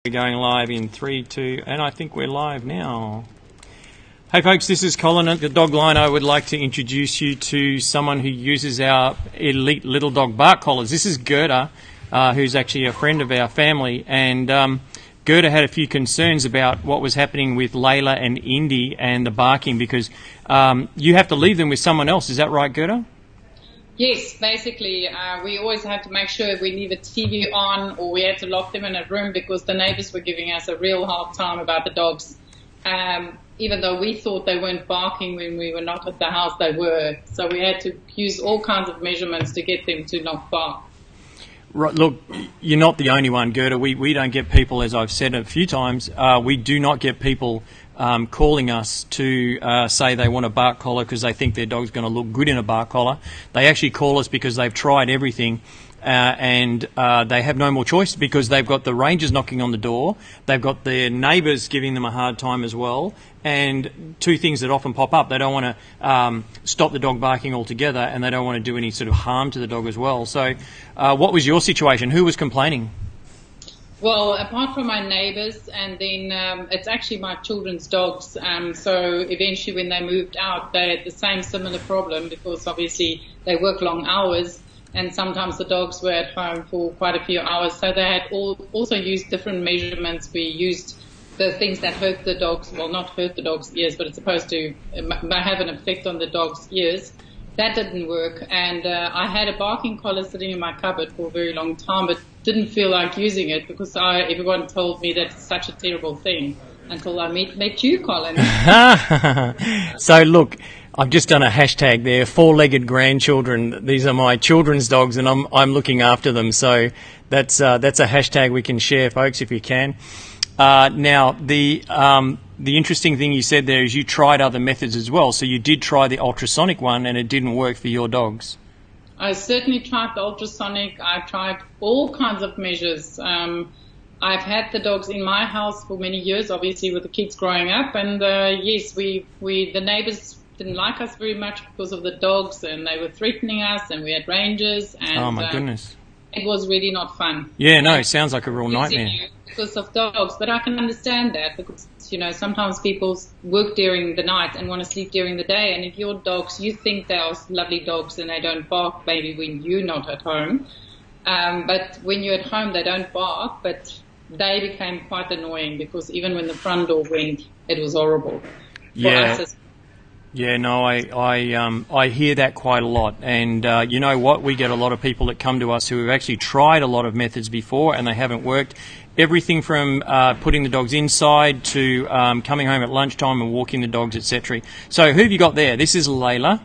We're going live in 3, 2, and I think we're live now. Hey folks, this is Colin at the Dog Line. I would like to introduce you to someone who uses our Elite Little Dog bark collars. This is Gerda, who's actually a friend of our family, and Gerda had a few concerns about what was happening with Layla and Indy and the barking, because you have to leave them with someone else. Is that right, Gerda? Yes, basically, we always had to make sure we leave a TV on, or we had to lock them in a room because the neighbors were giving us a real hard time about the dogs. Even though we thought they weren't barking when we were not at the house, they were. So we had to use all kinds of measurements to get them to not bark. Right, look, you're not the only one, Gerda. We don't get people, as I've said a few times, we do not get people calling us to say they want a bark collar because they think their dog's going to look good in a bark collar. They actually call us because they've tried everything and they have no more choice because they've got the rangers knocking on the door, they've got their neighbours giving them a hard time as well, and two things that often pop up: they don't want to stop the dog barking altogether, and they don't want to do any sort of harm to the dog as well. So what was your situation? Who was complaining? Well, apart from my neighbours, and then it's actually my children's dogs. So eventually when they moved out, they had the same similar problem because obviously they work long hours, and sometimes the dogs were at home for quite a few hours. So they had also used different measurements. We used the things that hurt the dogs, well, not hurt the dog's ears, but it's supposed to have an effect on the dog's ears. That didn't work, and I had a barking collar sitting in my cupboard for a very long time, but didn't feel like using it because everyone told me that's such a terrible thing until I met you, Colin. So look, I've just done a hashtag there, four-legged grandchildren. These are my children's dogs, and I'm looking after them. So that's a hashtag we can share, folks, if you can. Now, the interesting thing you said there is you tried other methods as well. So you did try the ultrasonic one, and it didn't work for your dogs. I certainly tried the ultrasonic. I tried all kinds of measures. I've had the dogs in my house for many years, obviously with the kids growing up, and yes, the neighbours didn't like us very much because of the dogs, and they were threatening us, and we had rangers, and oh my goodness, it was really not fun. Yeah, no, it sounds like a real nightmare. Because of dogs, but I can understand that because, you know, sometimes people work during the night and want to sleep during the day, and if your dogs, you think they are lovely dogs and they don't bark maybe when you're not at home, but when you're at home they don't bark, but they became quite annoying because even when the front door went, it was horrible. Yeah. Yeah, no, I hear that quite a lot, and you know what? We get a lot of people that come to us who have actually tried a lot of methods before and they haven't worked. Everything from putting the dogs inside to coming home at lunchtime and walking the dogs, etc. So who have you got there? This is Layla.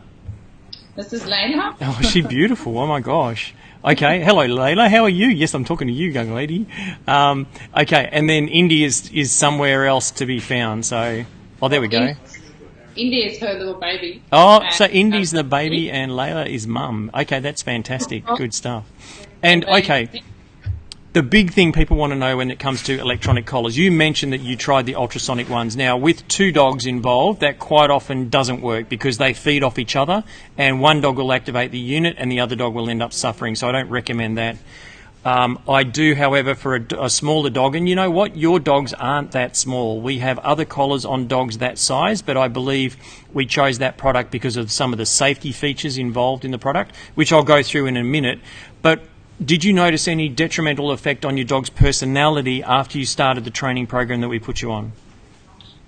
This is Layla. Oh, is she beautiful? Oh my gosh. Okay, hello Layla, how are you? Yes, I'm talking to you, young lady. Okay, and then Indy is somewhere else to be found. So, oh, there we go. Indy is her little baby. Oh, so Indy's the baby and Layla is mum. Okay, that's fantastic. Good stuff. And, okay, the big thing people want to know when it comes to electronic collars, you mentioned that you tried the ultrasonic ones. Now, with two dogs involved, that quite often doesn't work because they feed off each other, and one dog will activate the unit and the other dog will end up suffering, so I don't recommend that. I do, however, for a smaller dog, and you know what? Your dogs aren't that small. We have other collars on dogs that size, but I believe we chose that product because of some of the safety features involved in the product, which I'll go through in a minute. But did you notice any detrimental effect on your dog's personality after you started the training program that we put you on?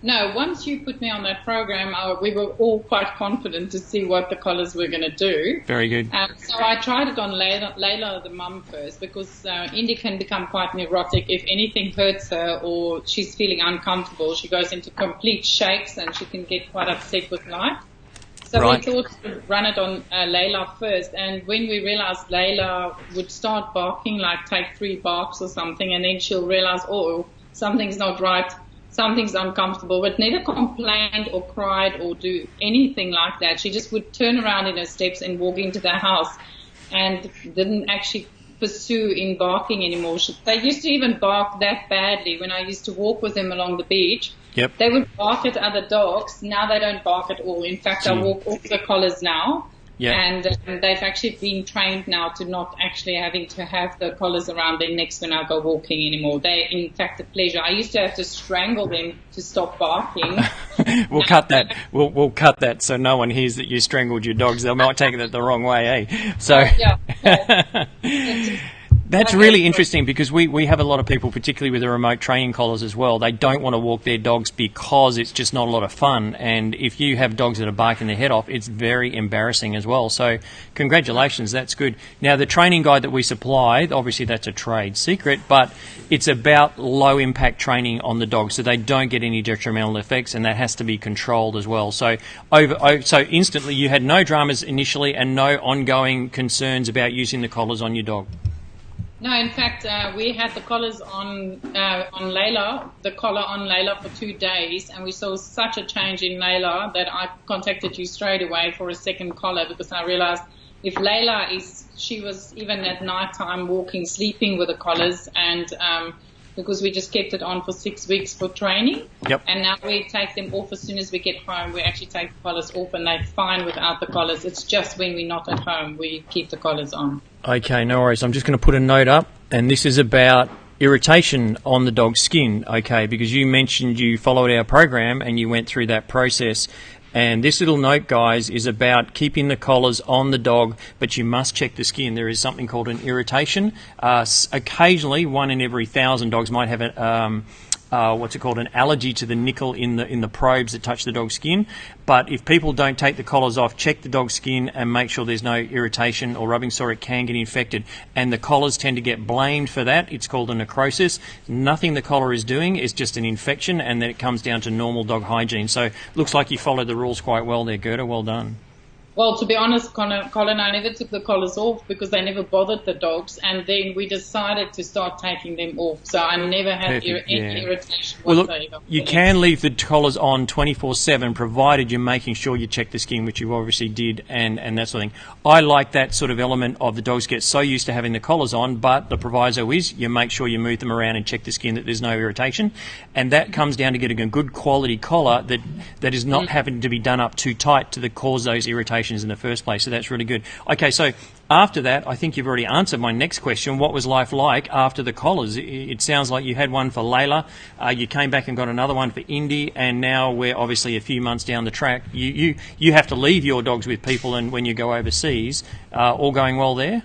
No, once you put me on that program, we were all quite confident to see what the collars were going to do. Very good. So I tried it on Layla, the mum, first, because Indy can become quite neurotic. If anything hurts her or she's feeling uncomfortable, she goes into complete shakes and she can get quite upset with life. So right. We thought to run it on Layla first, and when we realized Layla would start barking, like take 3 barks or something, and then she'll realize, oh, something's not right. Something's uncomfortable, but never complained or cried or do anything like that. She just would turn around in her steps and walk into the house and didn't actually pursue in barking anymore. They used to even bark that badly when I used to walk with them along the beach. Yep. They would bark at other dogs. Now they don't bark at all. In fact, I walk off the collars now Yeah. And they've actually been trained now to not actually having to have the collars around their necks when I go walking anymore. They're, in fact, a pleasure. I used to have to strangle them to stop barking. We'll cut that. We'll cut that so no one hears that you strangled your dogs. They might take it the wrong way, eh? So. Yeah. That's really interesting because we have a lot of people, particularly with the remote training collars as well, they don't want to walk their dogs because it's just not a lot of fun. And if you have dogs that are barking their head off, it's very embarrassing as well. So congratulations, that's good. Now, the training guide that we supply, obviously that's a trade secret, but it's about low impact training on the dog so they don't get any detrimental effects, and that has to be controlled as well. So so instantly you had no dramas initially and no ongoing concerns about using the collars on your dog. No, in fact, we had the collars on Layla, the collar on Layla for 2 days, and we saw such a change in Layla that I contacted you straight away for a second collar, because I realized if Layla she was even at night time walking, sleeping with the collars, and because we just kept it on for 6 weeks for training. Yep. And now we take them off as soon as we get home. We actually take the collars off, and they're fine without the collars. It's just when we're not at home we keep the collars on. Okay, no worries. I'm just going to put a note up, and this is about irritation on the dog's skin, okay, because you mentioned you followed our program and you went through that process. And this little note, guys, is about keeping the collars on the dog, but you must check the skin. There is something called an irritation. Occasionally, 1 in every 1,000 dogs might have an allergy to the nickel in the probes that touch the dog's skin. But if people don't take the collars off, check the dog's skin and make sure there's no irritation or rubbing sore. It can get infected, and the collars tend to get blamed for that. It's called a necrosis. Nothing the collar is doing is just an infection, and then it comes down to normal dog hygiene. So looks like you followed the rules quite well there, Gerda. Well done. Well, to be honest, Colin, I never took the collars off because they never bothered the dogs, and then we decided to start taking them off. So I never had any irritation whatsoever. Well, look, you can leave the collars on 24/7, provided you're making sure you check the skin, which you obviously did, and that sort of thing. I like that sort of element of the dogs get so used to having the collars on, but the proviso is you make sure you move them around and check the skin that there's no irritation, and that comes down to getting a good quality collar that is not having to be done up too tight to cause those irritations in the first place. So that's really good. Okay, so after that, I think you've already answered my next question. What was life like after the collars? It sounds like you had one for Layla, you came back and got another one for Indy, and now we're obviously a few months down the track. You have to leave your dogs with people, and when you go overseas, all going well there?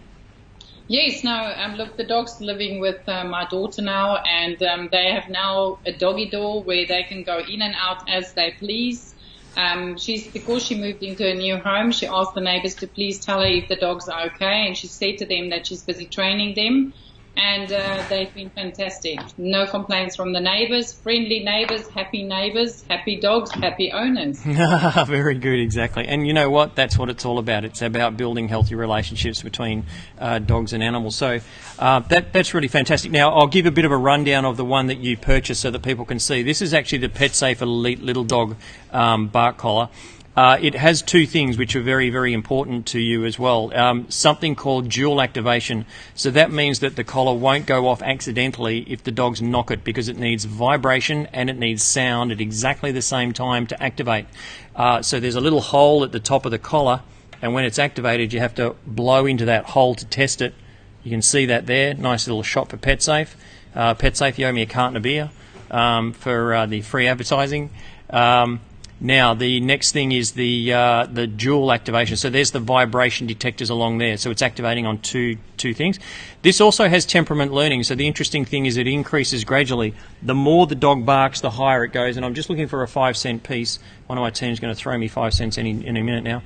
Yes, no, look, the dog's living with my daughter now, and they have now a doggy door where they can go in and out as they please. Because she moved into a new home, she asked the neighbors to please tell her if the dogs are okay, and she said to them that she's busy training them, and they've been fantastic. No complaints from the neighbors, friendly neighbors, happy dogs, happy owners. Very good, exactly. And you know what? That's what it's all about. It's about building healthy relationships between dogs and animals. So that's really fantastic. Now, I'll give a bit of a rundown of the one that you purchased so that people can see. This is actually the Petsafe Elite Little Dog bark collar. It has 2 things which are very, very important to you as well. Something called dual activation. So that means that the collar won't go off accidentally if the dogs knock it, because it needs vibration and it needs sound at exactly the same time to activate. So there's a little hole at the top of the collar, and when it's activated, you have to blow into that hole to test it. You can see that there. Nice little shot for Petsafe. Petsafe, you owe me a carton of beer for the free advertising. Now, the next thing is the dual activation. So there's the vibration detectors along there. So it's activating on two things. This also has temperament learning. So the interesting thing is it increases gradually. The more the dog barks, the higher it goes. And I'm just looking for a 5-cent piece. One of my team's going to throw me 5 cents in a minute now.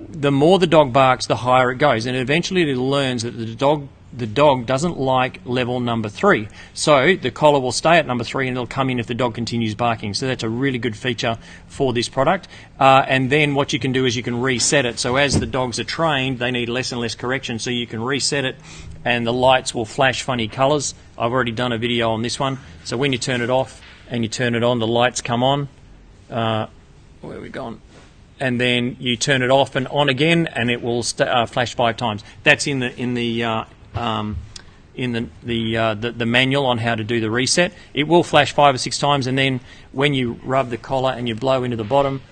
The more the dog barks, the higher it goes. And eventually it learns that the dog doesn't like level number 3. So the collar will stay at number 3 and it'll come in if the dog continues barking. So that's a really good feature for this product. And then what you can do is you can reset it. So as the dogs are trained, they need less and less correction. So you can reset it and the lights will flash funny colours. I've already done a video on this one. So when you turn it off and you turn it on, the lights come on. Where are we gone? And then you turn it off and on again, and it will flash 5 times. That's in the manual on how to do the reset. It will flash 5 or 6 times, and then when you rub the collar and you blow into the bottom,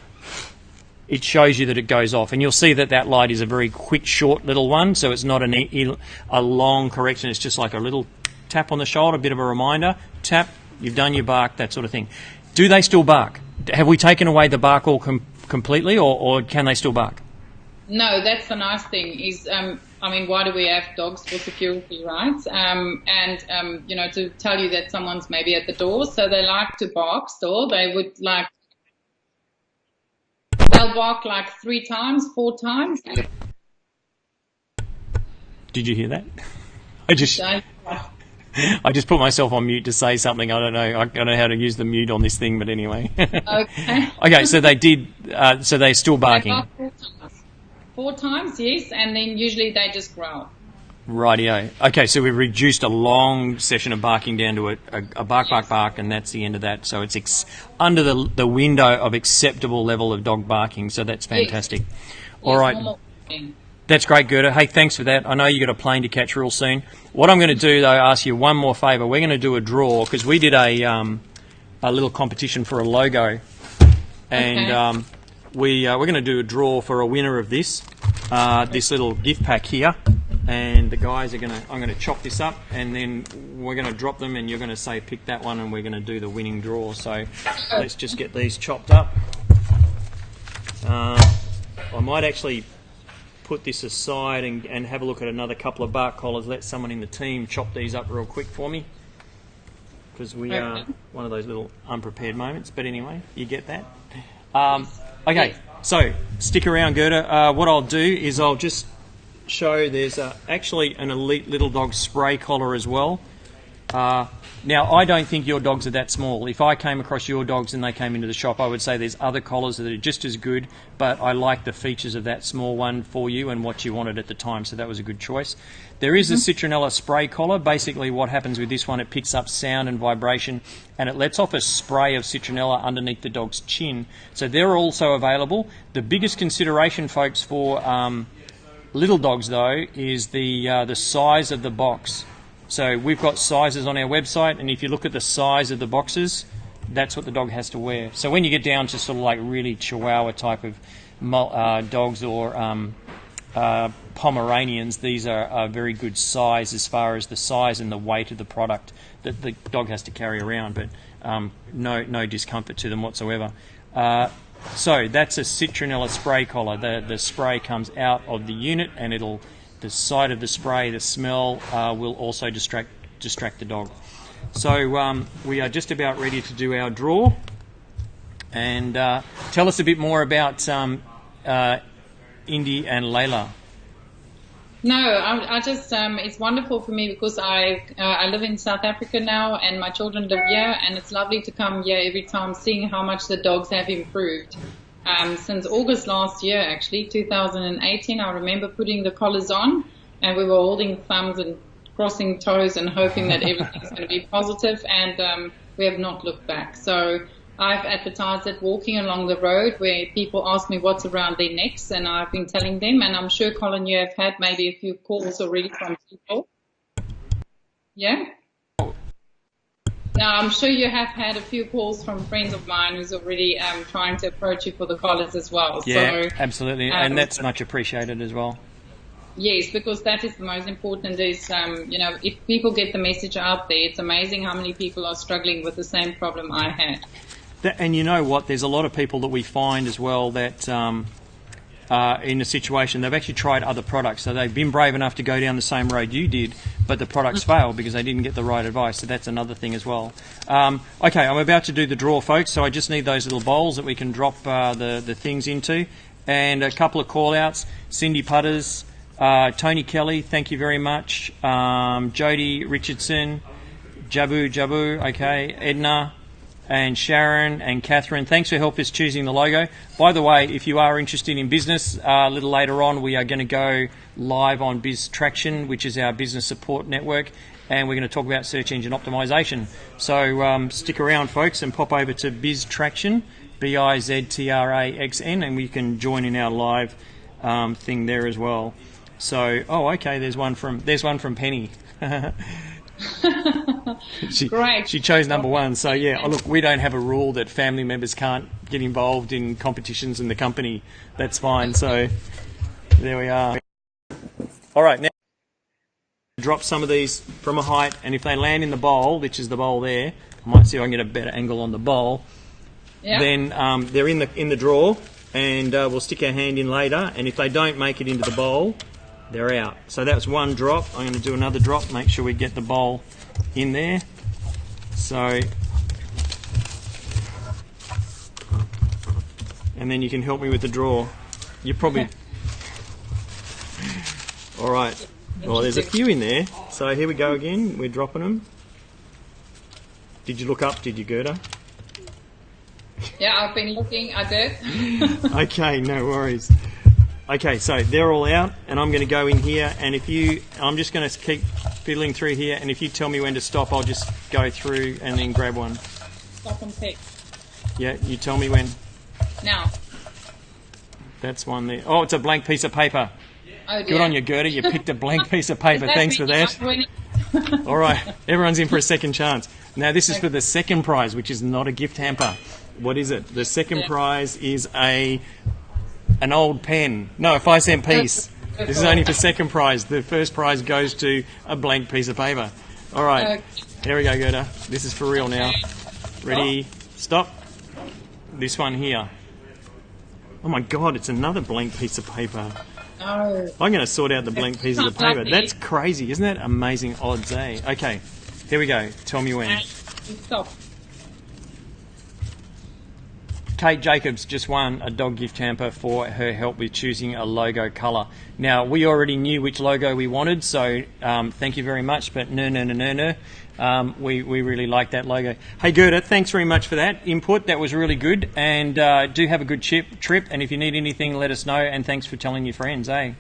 it shows you that it goes off. And you'll see that that light is a very quick, short little one, so it's not a long correction. It's just like a little tap on the shoulder, a bit of a reminder, tap, you've done your bark, that sort of thing. Do they still bark? Have we taken away the bark all completely, or can they still bark? No, that's the nice thing is, I mean, why do we have dogs? For security, right? You know, to tell you that someone's maybe at the door, so they like to bark still. They would like, they'll bark like 3 times, 4 times. Did you hear that? I just put myself on mute to say something. I don't know how to use the mute on this thing, but anyway. Okay. Okay, so they did. So they're still barking. They bark 4 times. 4 times, yes, and then usually they just growl. Rightio. Okay, so we've reduced a long session of barking down to a bark, bark, bark, and that's the end of that. So it's under the window of acceptable level of dog barking, so that's fantastic. Yes. All right. That's great, Gerda. Hey, thanks for that. I know you got a plane to catch real soon. What I'm going to do, though, ask you one more favour. We're going to do a draw, because we did a little competition for a logo, and we're going to do a draw for a winner of this little gift pack here. And the guys I'm going to chop this up, and then we're going to drop them, and you're going to say pick that one, and we're going to do the winning draw. So let's just get these chopped up. I might actually put this aside and have a look at another couple of bark collars. Let someone in the team chop these up real quick for me, because we are one of those little unprepared moments. But anyway, you get that. Okay, so stick around, Gerda. What I'll do is I'll just show there's actually an Elite Little Dog spray collar as well. Now, I don't think your dogs are that small. If I came across your dogs and they came into the shop, I would say there's other collars that are just as good, but I like the features of that small one for you and what you wanted at the time, so that was a good choice. There is a citronella spray collar. Basically what happens with this one, it picks up sound and vibration, and it lets off a spray of citronella underneath the dog's chin. So they're also available. The biggest consideration, folks, for little dogs, though, is the size of the box. So we've got sizes on our website, and if you look at the size of the boxes, that's what the dog has to wear. So when you get down to sort of like really Chihuahua type of dogs or Pomeranians, these are a very good size as far as the size and the weight of the product that the dog has to carry around, but no discomfort to them whatsoever. So that's a citronella spray collar. The spray comes out of the unit, and the side of the spray, the smell, will also distract the dog. So we are just about ready to do our draw. And tell us a bit more about Indy and Layla. No, I just, it's wonderful for me because I live in South Africa now, and my children live here, and it's lovely to come here every time, seeing how much the dogs have improved. Since August last year, actually, 2018, I remember putting the collars on, and we were holding thumbs and crossing toes and hoping that everything's going to be positive, and we have not looked back. So I've advertised it walking along the road where people ask me what's around their necks, and I've been telling them, and I'm sure, Colin, you have had maybe a few calls already from people. Yeah? Now, I'm sure you have had a few calls from friends of mine who's already trying to approach you for the collars as well. Yeah, so, absolutely, and that's much appreciated as well. Yes, because that is the most important is, if people get the message out there, it's amazing how many people are struggling with the same problem I had. And you know what, there's a lot of people that we find as well that in a situation, they've actually tried other products, so they've been brave enough to go down the same road you did, but the products failed because they didn't get the right advice, so that's another thing as well. Okay, I'm about to do the draw, folks, so I just need those little bowls that we can drop the things into, and a couple of call-outs. Cindy Putters, Tony Kelly, thank you very much. Jody Richardson, Jabu, okay, Edna, and Sharon and Catherine, thanks for help us choosing the logo. By the way, if you are interested in business, a little later on we are going to go live on BizTraxn, which is our business support network, and we're going to talk about search engine optimization. So stick around, folks, and pop over to BizTraxn, BizTraxn, and we can join in our live thing there as well. So, okay, there's one from Penny. Great. She chose number one. So yeah, oh, look, we don't have a rule that family members can't get involved in competitions in the company. That's fine. So there we are. All right, now drop some of these from a height, and if they land in the bowl, which is the bowl there, I might see if I can get a better angle on the bowl. Yeah. Then they're in the drawer, and we'll stick our hand in later. And if they don't make it into the bowl, they're out. So that's one drop. I'm going to do another drop, make sure we get the bowl in there. So, and then you can help me with the draw. You probably... All right. Well, there's a few in there. So here we go again. We're dropping them. Did you look up? Did you, Gerda? Yeah, I've been looking. I did. Okay, no worries. Okay, so they're all out, and I'm going to go in here, and I'm just going to keep fiddling through here, and if you tell me when to stop, I'll just go through and then grab one. Stop and pick. Yeah, you tell me when. Now. That's one there. Oh, it's a blank piece of paper. Oh dear. Good on you, Gerda. You picked a blank piece of paper. Thanks for that. Winning? All right, everyone's in for a second chance. Now, this is for the second prize, which is not a gift hamper. What is it? The second prize is an old pen. No, a 5-cent piece. This is only for second prize. The first prize goes to a blank piece of paper. All right, here we go, Gerda. This is for real now. Ready? Stop. This one here. Oh my God, it's another blank piece of paper. No. I'm going to sort out the blank pieces of paper. That's crazy. Isn't that amazing odds, eh? Okay, here we go. Tell me when. Stop. Kate Jacobs just won a dog gift hamper for her help with choosing a logo colour. Now, we already knew which logo we wanted, so thank you very much, but no. We really like that logo. Hey, Gerda, thanks very much for that input. That was really good, and do have a good trip, and if you need anything, let us know, and thanks for telling your friends, eh?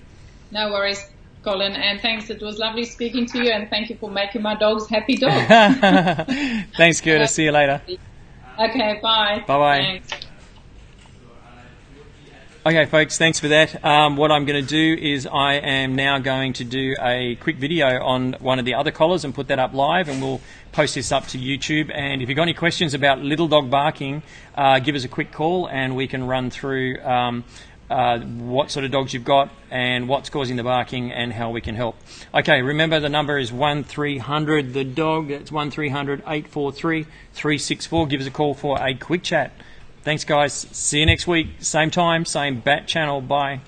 No worries, Colin, and thanks. It was lovely speaking to you, and thank you for making my dogs happy dogs. Thanks, Gerda. See you later. Okay, bye. Bye-bye. Thanks. Okay, folks, thanks for that. What I'm going to do is I am now going to do a quick video on one of the other collars and put that up live, and we'll post this up to YouTube. And if you've got any questions about little dog barking, give us a quick call and we can run through what sort of dogs you've got and what's causing the barking and how we can help. Okay, remember the number is 1300 the dog. That's 1300 843 364. Give us a call for a quick chat. Thanks, guys. See you next week. Same time, same bat channel. Bye.